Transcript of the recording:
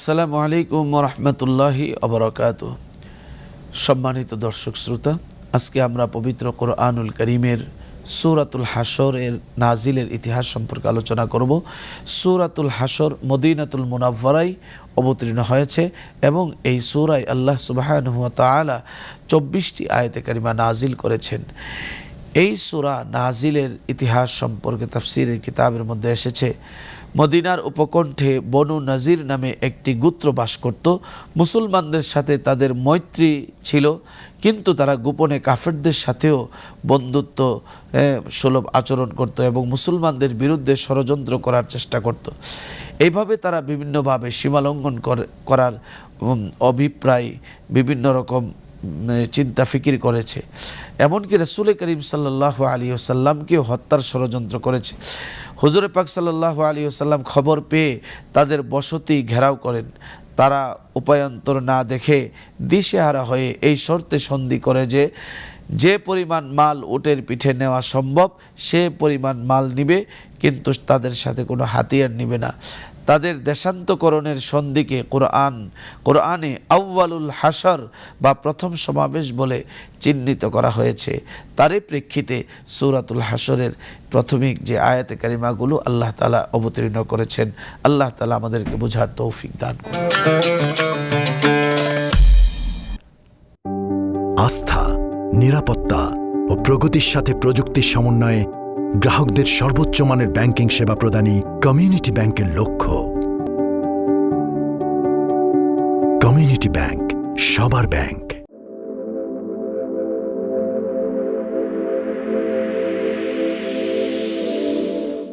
আসসালামু আলাইকুম ওয়া রাহমাতুল্লাহি ওয়া বারাকাতুহু। সম্মানিত দর্শক শ্রোতা, আজকে আমরা পবিত্র কোরআনুল কারীমের সূরাতুল হাশরের নাজিলের ইতিহাস সম্পর্কে আলোচনা করব। সূরাতুল হাশর মদিনাতুল মুনাওয়ারায় অবতীর্ণ হয়েছে এবং এই সূরায় আল্লাহ সুবহানাহু ওয়া তাআলা 24টি আয়াতে কারিমা নাজিল করেছেন। এই সূরা নাজিলের ইতিহাস সম্পর্কে তাফসীরের কিতাবের মধ্যে এসেছে, মদিনার উপকণ্ঠে বনু নাজির নামে একটি গোত্র বাস করত। মুসলমানদের সাথে তাদের মৈত্রী ছিল, কিন্তু তারা গোপনে কাফেরদের সাথেও বন্ধুত্ব সুলভ আচরণ করত এবং মুসলমানদের বিরুদ্ধে ষড়যন্ত্র করার চেষ্টা করত। এইভাবে তারা বিভিন্নভাবে সীমালঙ্ঘন করার অভিপ্রায় বিভিন্ন রকম চিন্তা ফিকির করেছে। এমনকি রাসূল করিম সাল্লাল্লাহু আলাইহি ওয়াসাল্লামকেও হত্যার ষড়যন্ত্র করেছে। হুজুর পাক সাল্লাল্লাহু আলাইহি ওয়াসাল্লাম খবর পেয়ে তাদের বসতি ঘেরাও করেন। তারা উপায়ান্তর না দেখে দিশেহারা হয়ে এই শর্তে সন্ধি করে যে পরিমাণ মাল উটের পিঠে নেওয়া সম্ভব সে পরিমাণ মাল নিবে, কিন্তু তাদের সাথে কোনো হাতিয়ার নিবে না। তাদের দেশান্তকরণের সন্ধিকে কোরআনে আউয়ালুল হাশর বা প্রথম সমাবেশ বলে চিহ্নিত করা হয়েছে। তারই প্রেক্ষিতে সূরাতুল হাশরের প্রাথমিক যে আয়াতে কারিমাগুলো আল্লাহ তাআলা অবতীর্ণ করেছেন। আল্লাহ তাআলা আমাদেরকে বোঝার তৌফিক দান করুন। আস্থা, নিরাপত্তা ও প্রগতির সাথে প্রযুক্তির সমন্বয়ে গ্রাহকদের সর্বোচ্চ মানের ব্যাংকিং সেবা প্রদানই কমিউনিটি ব্যাংকের লক্ষ্য। কমিউনিটি ব্যাংক, সবার ব্যাংক।